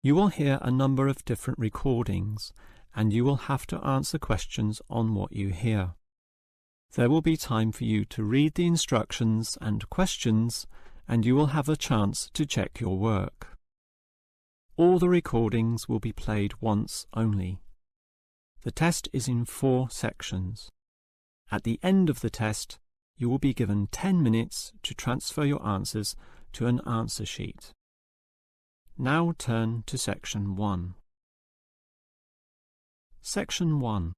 You will hear a number of different recordings, and you will have to answer questions on what you hear. There will be time for you to read the instructions and questions, and you will have a chance to check your work. All the recordings will be played once only. The test is in 4 sections. At the end of the test, you will be given 10 minutes to transfer your answers to an answer sheet. Now turn to Section 1. Section 1.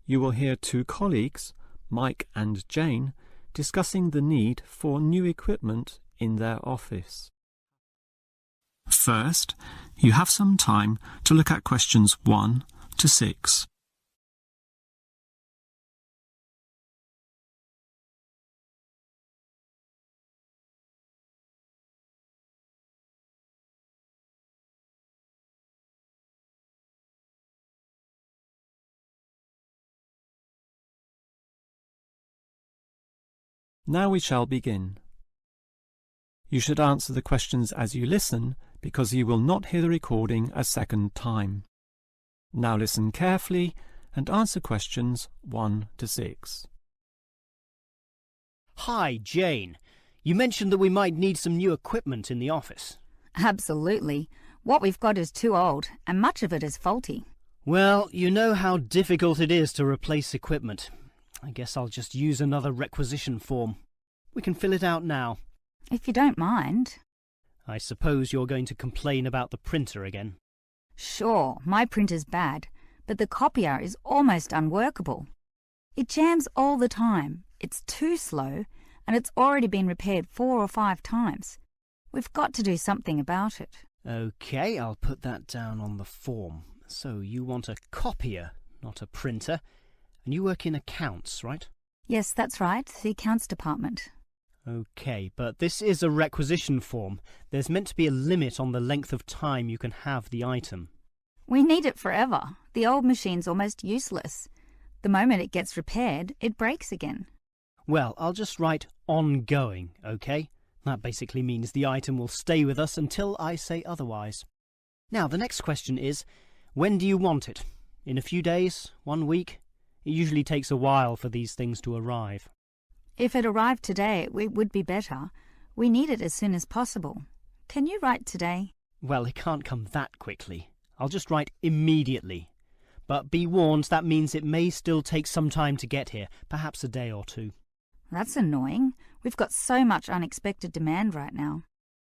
You will hear 2 colleagues, Mike and Jane, discussing the need for new equipment in their office. First, you have some time to look at questions 1 to 6. Now we shall begin. You should answer the questions as you listen, because you will not hear the recording a second time. Now listen carefully and answer questions 1 to 6. Hi, Jane. You mentioned that we might need some new equipment in the office. Absolutely. What we've got is too old, and much of it is faulty. Well, you know how difficult it is to replace equipment. I guess I'll just use another requisition form. We can fill it out now. If you don't mind. I suppose you're going to complain about the printer again. Sure, my printer's bad, but the copier is almost unworkable. It jams all the time, it's too slow, and it's already been repaired 4 or 5 times. We've got to do something about it. OK, I'll put that down on the form. So you want a copier, not a printer, and you work in accounts, right? Yes, that's right, the accounts department. OK, but this is a requisition form. There's meant to be a limit on the length of time you can have the item. We need it forever. The old machine's almost useless. The moment it gets repaired, it breaks again. Well, I'll just write ongoing, OK? That basically means the item will stay with us until I say otherwise. Now, the next question is, when do you want it? In a few days? 1 week? It usually takes a while for these things to arrive. If it arrived today, it would be better. We need it as soon as possible. Can you write today? Well, it can't come that quickly. I'll just write immediately. But be warned, that means it may still take some time to get here, perhaps a day or 2. That's annoying. We've got so much unexpected demand right now.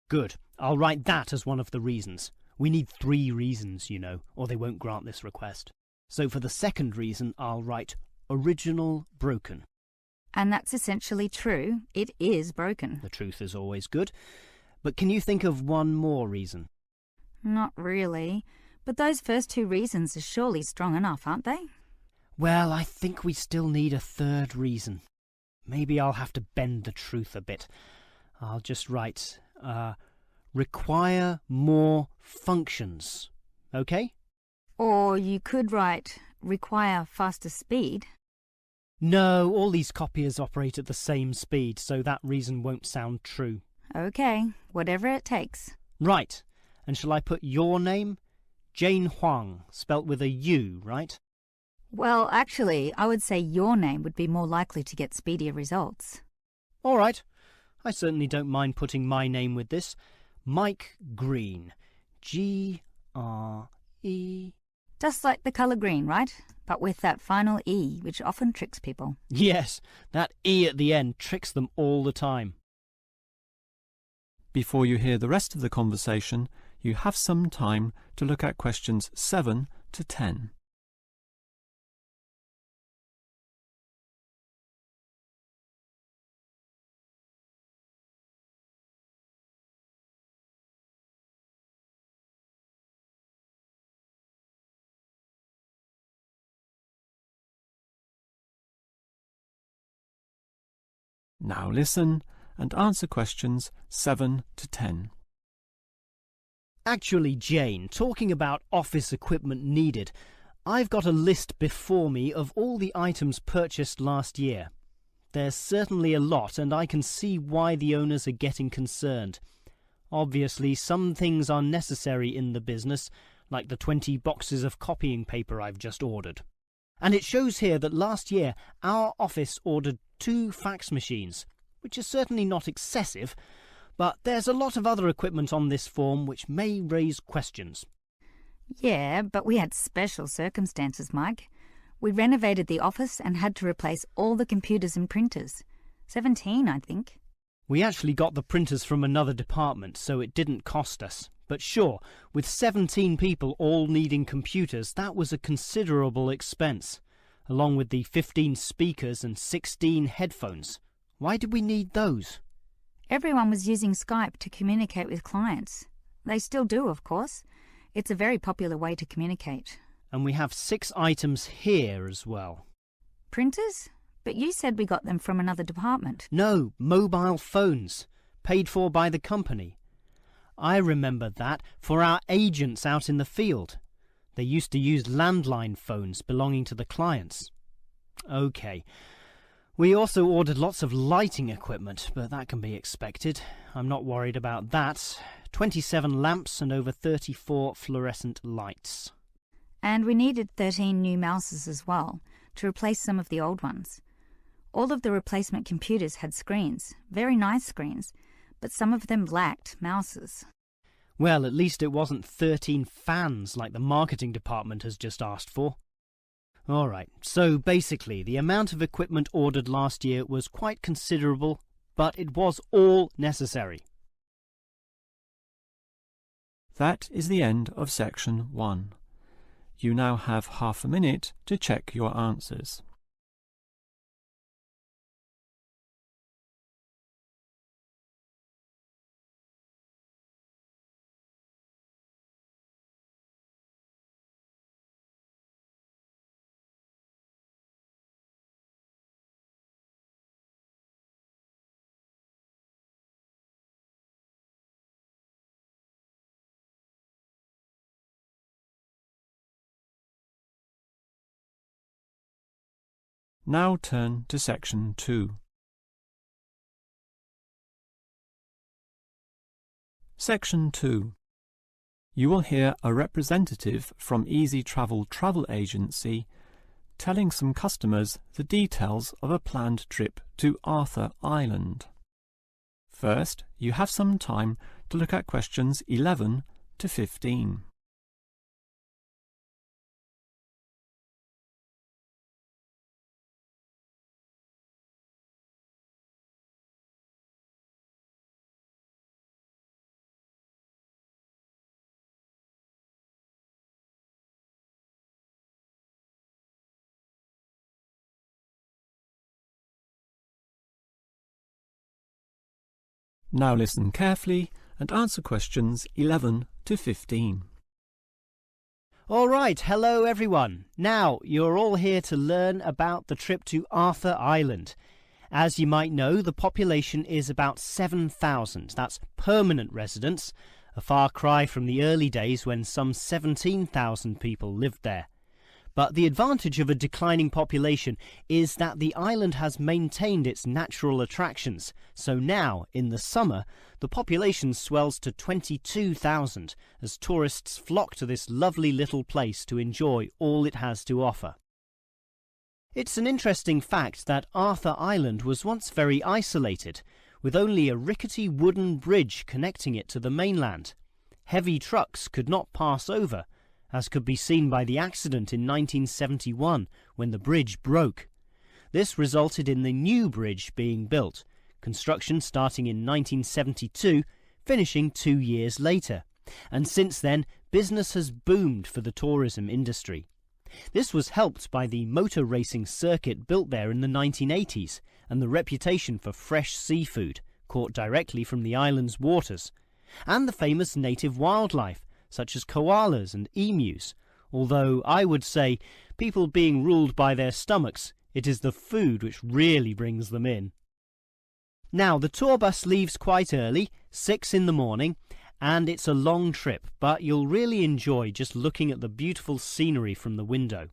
Good. I'll write that as one of the reasons. We need 3 reasons, you know, or they won't grant this request. So for the second reason, I'll write original broken. And that's essentially true. It is broken. The truth is always good. But can you think of one more reason? Not really. But those first 2 reasons are surely strong enough, aren't they? Well, I think we still need a third reason. Maybe I'll have to bend the truth a bit. I'll just write, require more functions. OK? Or you could write, require faster speed. No, all these copiers operate at the same speed, so that reason won't sound true. OK, whatever it takes. Right. And shall I put your name? Jane Huang, spelt with a U, right? Well, actually, I would say your name would be more likely to get speedier results. All right. I certainly don't mind putting my name with this. Mike Green. G-R-E... Just like the colour green, right? But with that final E, which often tricks people. Yes, that E at the end tricks them all the time. Before you hear the rest of the conversation, you have some time to look at questions 7 to 10. Now listen and answer questions 7 to 10. Actually, Jane, talking about office equipment needed, I've got a list before me of all the items purchased last year. There's certainly a lot, and I can see why the owners are getting concerned. Obviously, some things are necessary in the business, like the 20 boxes of copying paper I've just ordered. And it shows here that last year our office ordered 2 fax machines, which is certainly not excessive, but there's a lot of other equipment on this form which may raise questions. Yeah, but we had special circumstances, Mike. We renovated the office and had to replace all the computers and printers. 17, I think. We actually got the printers from another department, so it didn't cost us. But sure, with 17 people all needing computers, that was a considerable expense, along with the 15 speakers and 16 headphones. Why did we need those? Everyone was using Skype to communicate with clients. They still do, of course. It's a very popular way to communicate. And we have 6 items here as well. Printers? But you said we got them from another department. No, mobile phones, paid for by the company. I remember that for our agents out in the field. They used to use landline phones belonging to the clients. OK. We also ordered lots of lighting equipment, but that can be expected. I'm not worried about that. 27 lamps and over 34 fluorescent lights. And we needed 13 new mouses as well, to replace some of the old ones. All of the replacement computers had screens, very nice screens, but some of them lacked mouses. Well, at least it wasn't 13 fans like the marketing department has just asked for. All right, so basically the amount of equipment ordered last year was quite considerable, but it was all necessary. That is the end of section 1. You now have half a minute to check your answers. Now turn to section 2. Section 2. You will hear a representative from Easy Travel Travel Agency telling some customers the details of a planned trip to Arthur Island. First, you have some time to look at questions 11 to 15. Now listen carefully and answer questions 11 to 15. All right, hello everyone. Now, you're all here to learn about the trip to Arthur Island. As you might know, the population is about 7,000. That's permanent residents, a far cry from the early days when some 17,000 people lived there. But the advantage of a declining population is that the island has maintained its natural attractions. So now, in the summer, the population swells to 22,000 as tourists flock to this lovely little place to enjoy all it has to offer. It's an interesting fact that Arthur Island was once very isolated, with only a rickety wooden bridge connecting it to the mainland. Heavy trucks could not pass over, as could be seen by the accident in 1971 when the bridge broke. This resulted in the new bridge being built, construction starting in 1972, finishing 2 years later. And since then, business has boomed for the tourism industry. This was helped by the motor racing circuit built there in the 1980s and the reputation for fresh seafood, caught directly from the island's waters, and the famous native wildlife, such as koalas and emus, although I would say, people being ruled by their stomachs, it is the food which really brings them in. Now, the tour bus leaves quite early, 6 in the morning, and it's a long trip, but you'll really enjoy just looking at the beautiful scenery from the window.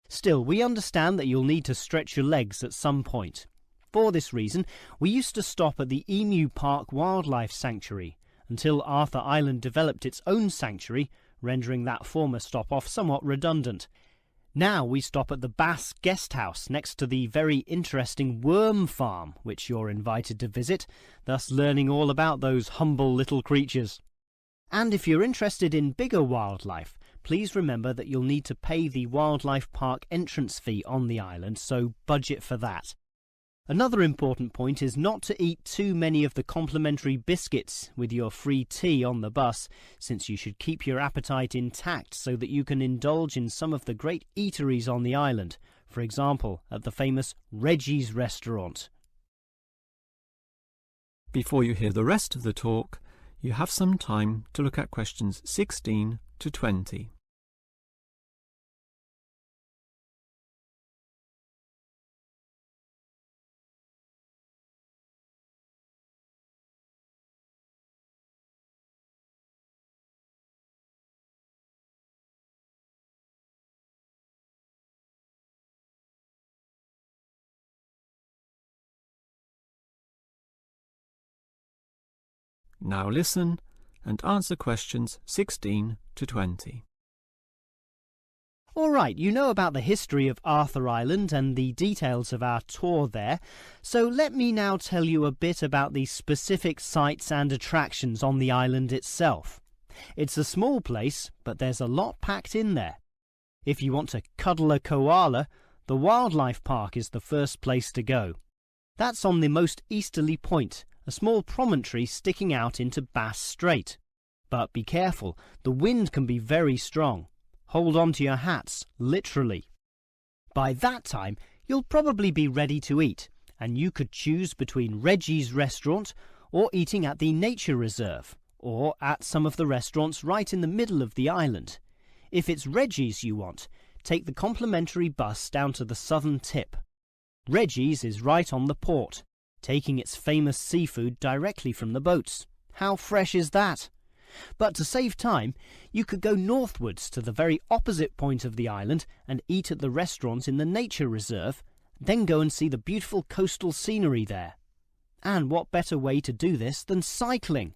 Still, we understand that you'll need to stretch your legs at some point. For this reason, we used to stop at the Emu Park Wildlife Sanctuary, until Arthur Island developed its own sanctuary, rendering that former stop-off somewhat redundant. Now we stop at the Bass Guest House next to the very interesting worm farm, which you're invited to visit, thus learning all about those humble little creatures. And if you're interested in bigger wildlife, please remember that you'll need to pay the wildlife park entrance fee on the island, so budget for that. Another important point is not to eat too many of the complimentary biscuits with your free tea on the bus, since you should keep your appetite intact so that you can indulge in some of the great eateries on the island, for example, at the famous Reggie's restaurant. Before you hear the rest of the talk, you have some time to look at questions 16 to 20. Now listen and answer questions 16 to 20. All right, you know about the history of Arthur Island and the details of our tour there, so let me now tell you a bit about the specific sites and attractions on the island itself. It's a small place, but there's a lot packed in there. If you want to cuddle a koala, the wildlife park is the first place to go. That's on the most easterly point, a small promontory sticking out into Bass Strait. But be careful, the wind can be very strong. Hold on to your hats, literally. By that time, you'll probably be ready to eat, and you could choose between Reggie's restaurant or eating at the nature reserve, or at some of the restaurants right in the middle of the island. If it's Reggie's you want, take the complimentary bus down to the southern tip. Reggie's is right on the port, taking its famous seafood directly from the boats. How fresh is that? But to save time, you could go northwards to the very opposite point of the island and eat at the restaurant in the nature reserve, then go and see the beautiful coastal scenery there. And what better way to do this than cycling?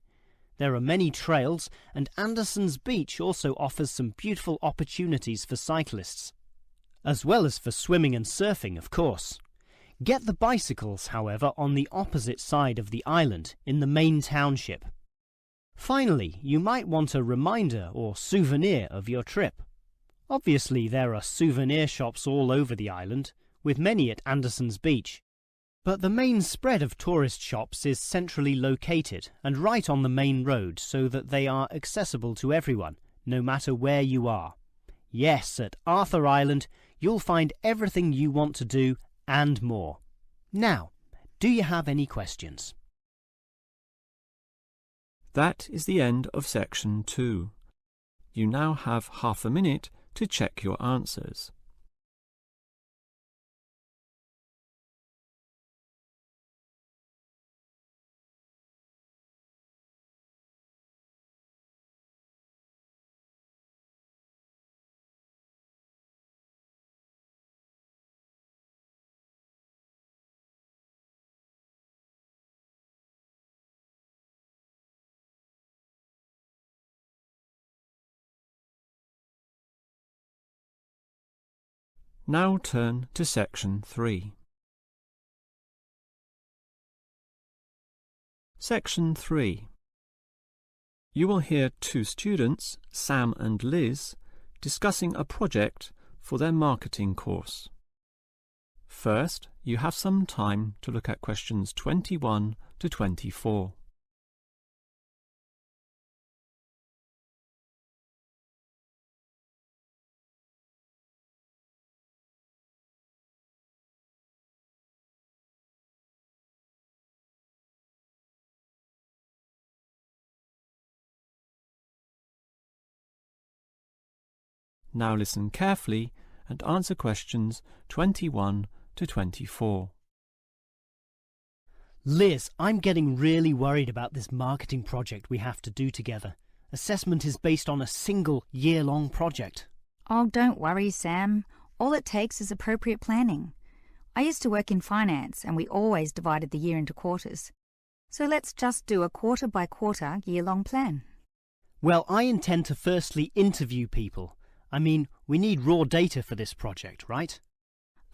There are many trails, and Anderson's Beach also offers some beautiful opportunities for cyclists, as well as for swimming and surfing, of course. Get the bicycles, however, on the opposite side of the island, in the main township. Finally, you might want a reminder or souvenir of your trip. Obviously, there are souvenir shops all over the island, with many at Anderson's Beach. But the main spread of tourist shops is centrally located and right on the main road so that they are accessible to everyone, no matter where you are. Yes, at Arthur Island, you'll find everything you want to do and more. Now, do you have any questions? That is the end of section 2. You now have half a minute to check your answers. Now turn to section 3. Section 3. You will hear two students, Sam and Liz, discussing a project for their marketing course. First, you have some time to look at questions 21 to 24. Now listen carefully and answer questions 21 to 24. Liz, I'm getting really worried about this marketing project we have to do together. Assessment is based on a single year-long project. Oh, don't worry, Sam. All it takes is appropriate planning. I used to work in finance and we always divided the year into quarters. So let's just do a quarter-by-quarter year-long plan. Well, I intend to firstly interview people. I mean, we need raw data for this project, right?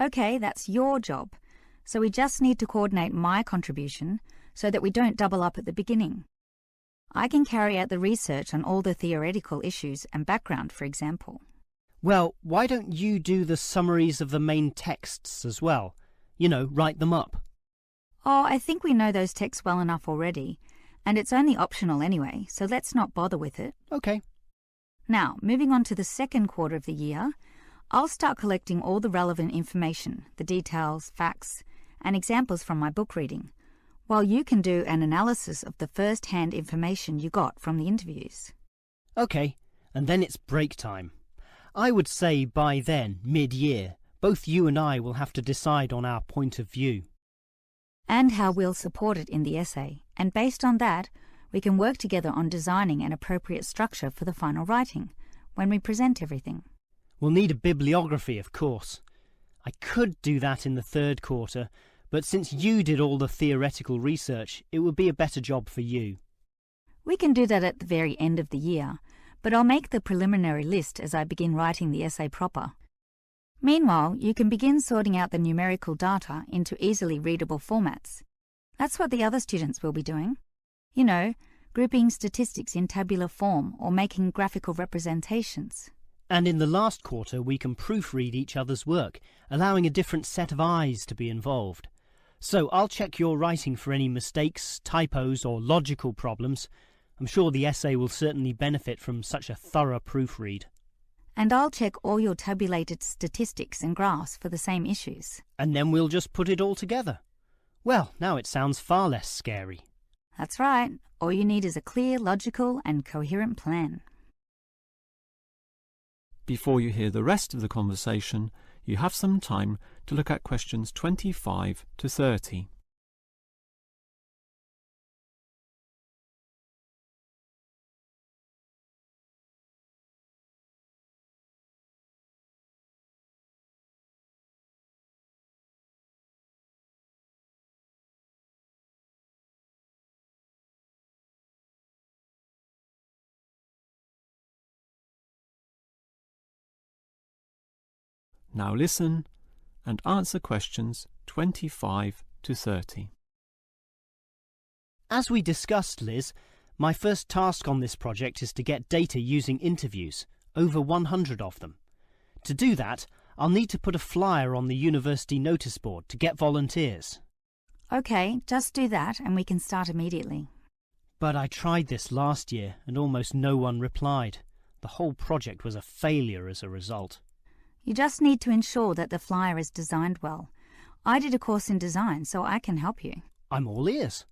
Okay, that's your job. So we just need to coordinate my contribution so that we don't double up at the beginning. I can carry out the research on all the theoretical issues and background, for example. Well, why don't you do the summaries of the main texts as well? You know, write them up. Oh, I think we know those texts well enough already, and it's only optional anyway, so let's not bother with it. Okay. Now, moving on to the second quarter of the year, I'll start collecting all the relevant information, the details, facts, and examples from my book reading, while you can do an analysis of the first-hand information you got from the interviews. Okay, and then it's break time. I would say by then, mid-year, both you and I will have to decide on our point of view. And how we'll support it in the essay, and based on that, we can work together on designing an appropriate structure for the final writing, when we present everything. We'll need a bibliography, of course. I could do that in the third quarter, but since you did all the theoretical research, it would be a better job for you. We can do that at the very end of the year, but I'll make the preliminary list as I begin writing the essay proper. Meanwhile, you can begin sorting out the numerical data into easily readable formats. That's what the other students will be doing. You know, grouping statistics in tabular form or making graphical representations. And in the last quarter, we can proofread each other's work, allowing a different set of eyes to be involved. So I'll check your writing for any mistakes, typos, or logical problems. I'm sure the essay will certainly benefit from such a thorough proofread. And I'll check all your tabulated statistics and graphs for the same issues. And then we'll just put it all together. Well, now it sounds far less scary. That's right. All you need is a clear, logical, and coherent plan. Before you hear the rest of the conversation, you have some time to look at questions 25 to 30. Now listen and answer questions 25 to 30. As we discussed, Liz, my first task on this project is to get data using interviews, over 100 of them. To do that, I'll need to put a flyer on the university notice board to get volunteers. Okay, just do that and we can start immediately. But I tried this last year and almost no one replied. The whole project was a failure as a result. You just need to ensure that the flyer is designed well. I did a course in design, so I can help you. I'm all ears.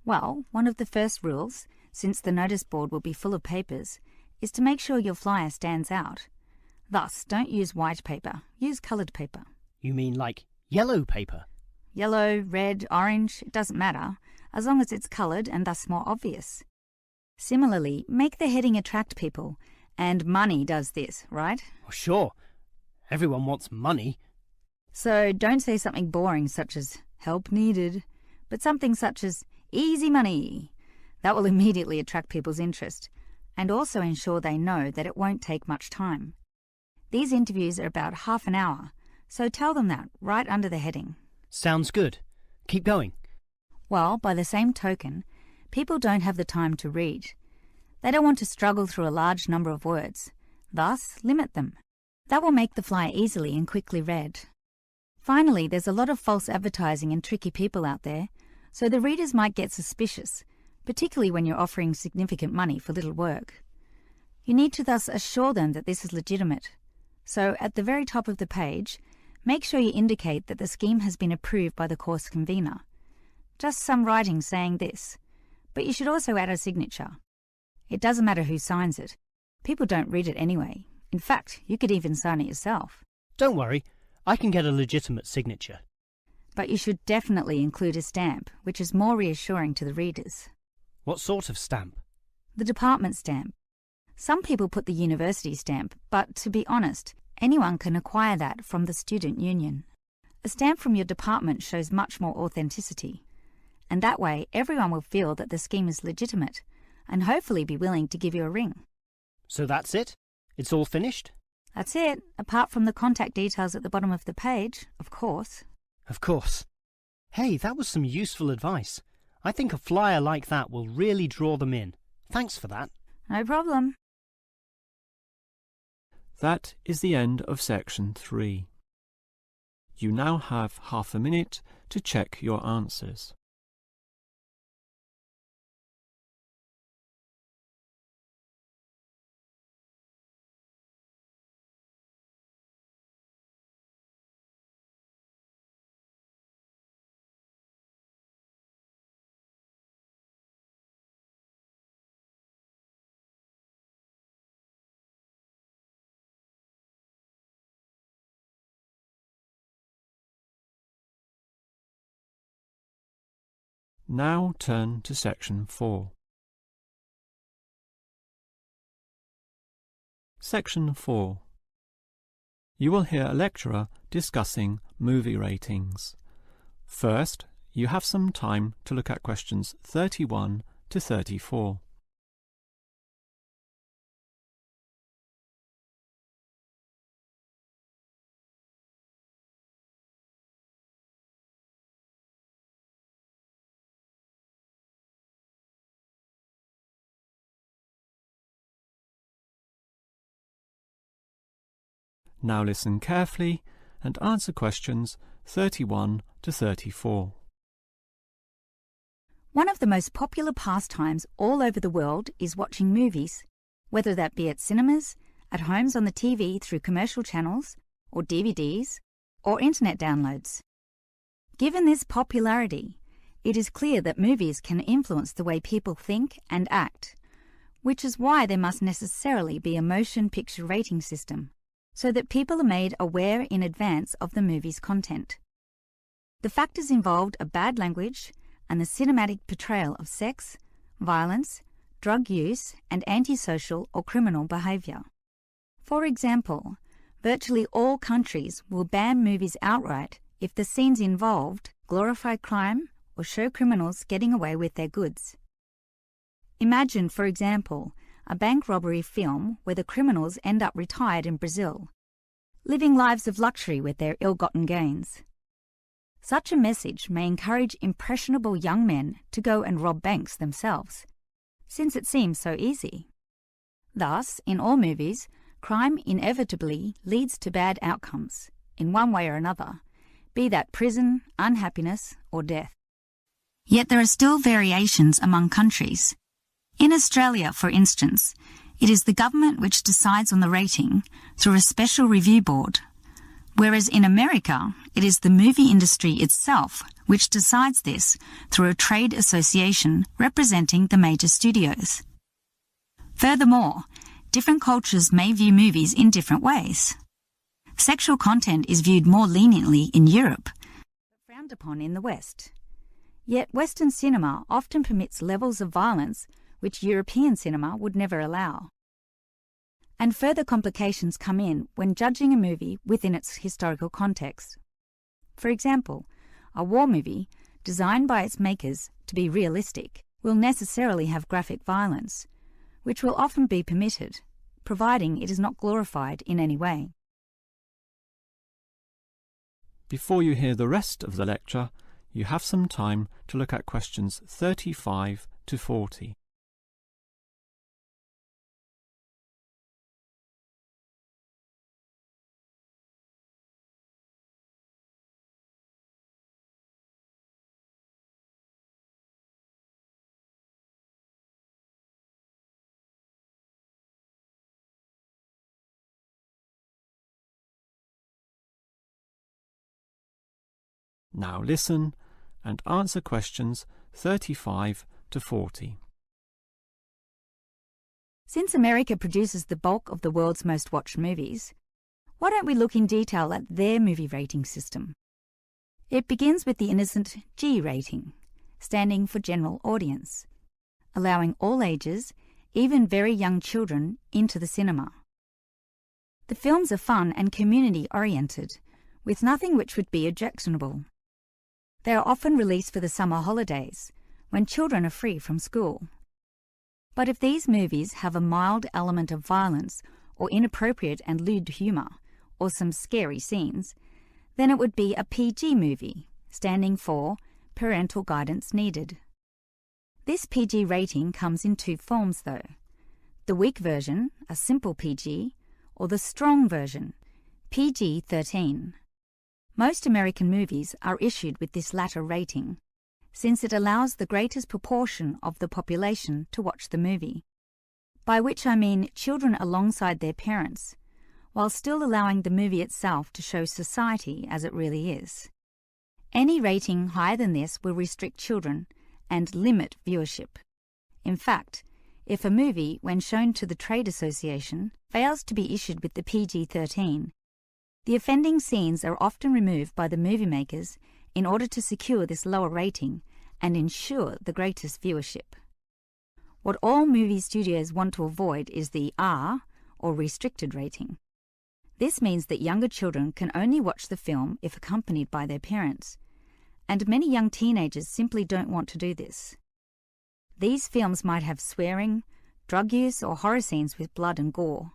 Well, one of the first rules, since the notice board will be full of papers, is to make sure your flyer stands out. Thus, don't use white paper, use coloured paper. You mean like yellow paper? Yellow, red, orange, it doesn't matter, as long as it's coloured and thus more obvious. Similarly, make the heading attract people, and money does this, right? Oh, sure. Everyone wants money. So don't say something boring such as help needed, but something such as easy money. That will immediately attract people's interest and also ensure they know that it won't take much time. These interviews are about half an hour, so tell them that right under the heading. Sounds good. Keep going. Well, by the same token, people don't have the time to read. They don't want to struggle through a large number of words. Thus, limit them. That will make the flyer easily and quickly read. Finally, there's a lot of false advertising and tricky people out there, so the readers might get suspicious, particularly when you're offering significant money for little work. You need to thus assure them that this is legitimate. So, at the very top of the page, make sure you indicate that the scheme has been approved by the course convener. Just some writing saying this, but you should also add a signature. It doesn't matter who signs it. People don't read it anyway. In fact, you could even sign it yourself. Don't worry, I can get a legitimate signature. But you should definitely include a stamp, which is more reassuring to the readers. What sort of stamp? The department stamp. Some people put the university stamp, but to be honest, anyone can acquire that from the student union. A stamp from your department shows much more authenticity. and that way everyone will feel that the scheme is legitimate and hopefully be willing to give you a ring. So that's it? It's all finished? That's it, apart from the contact details at the bottom of the page, of course. Of course. Hey, that was some useful advice. I think a flyer like that will really draw them in. Thanks for that. No problem. That is the end of section 3. You now have half a minute to check your answers. Now turn to section 4. Section 4. You will hear a lecturer discussing movie ratings. First, you have some time to look at questions 31 to 34. Now listen carefully and answer questions 31 to 34. One of the most popular pastimes all over the world is watching movies, whether that be at cinemas, at homes on the TV through commercial channels, or DVDs, or internet downloads. Given this popularity, it is clear that movies can influence the way people think and act, which is why there must necessarily be a motion picture rating system, so that people are made aware in advance of the movie's content. The factors involved are bad language and the cinematic portrayal of sex, violence, drug use, and antisocial or criminal behaviour. For example, virtually all countries will ban movies outright if the scenes involved glorify crime or show criminals getting away with their goods. Imagine, for example, a bank robbery film where the criminals end up retired in Brazil, living lives of luxury with their ill-gotten gains. Such a message may encourage impressionable young men to go and rob banks themselves, since it seems so easy. Thus, in all movies, crime inevitably leads to bad outcomes, in one way or another, be that prison, unhappiness, or death. Yet there are still variations among countries. In Australia, for instance, it is the government which decides on the rating through a special review board, whereas in America, it is the movie industry itself which decides this through a trade association representing the major studios. Furthermore, different cultures may view movies in different ways. Sexual content is viewed more leniently in Europe, but frowned upon in the West. Yet Western cinema often permits levels of violence which European cinema would never allow. And further complications come in when judging a movie within its historical context. For example, a war movie, designed by its makers to be realistic, will necessarily have graphic violence, which will often be permitted, providing it is not glorified in any way. Before you hear the rest of the lecture, you have some time to look at questions 35 to 40. Now listen and answer questions 35 to 40. Since America produces the bulk of the world's most watched movies, why don't we look in detail at their movie rating system? It begins with the innocent G rating, standing for general audience, allowing all ages, even very young children, into the cinema. The films are fun and community-oriented, with nothing which would be objectionable. They are often released for the summer holidays, when children are free from school. But if these movies have a mild element of violence or inappropriate and lewd humour, or some scary scenes, then it would be a PG movie, standing for Parental Guidance Needed. This PG rating comes in two forms though: the weak version, a simple PG, or the strong version, PG-13. Most American movies are issued with this latter rating, since it allows the greatest proportion of the population to watch the movie, by which I mean children alongside their parents, while still allowing the movie itself to show society as it really is. Any rating higher than this will restrict children and limit viewership. In fact, if a movie, when shown to the trade association, fails to be issued with the PG-13, the offending scenes are often removed by the movie makers in order to secure this lower rating and ensure the greatest viewership. What all movie studios want to avoid is the R, or restricted rating. This means that younger children can only watch the film if accompanied by their parents, and many young teenagers simply don't want to do this. These films might have swearing, drug use, or horror scenes with blood and gore.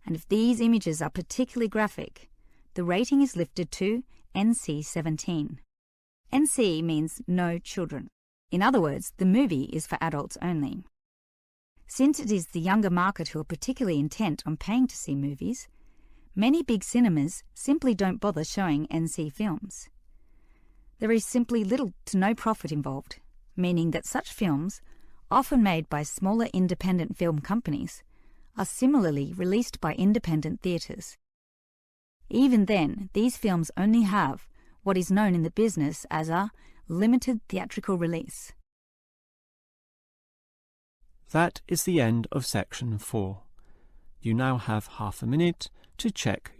And if these images are particularly graphic, the rating is lifted to NC-17. NC means no children. In other words, the movie is for adults only. Since it is the younger market who are particularly intent on paying to see movies, many big cinemas simply don't bother showing NC films. There is simply little to no profit involved, meaning that such films, often made by smaller independent film companies, are similarly released by independent theatres. Even then, these films only have what is known in the business as a limited theatrical release. That is the end of section 4. You now have half a minute to check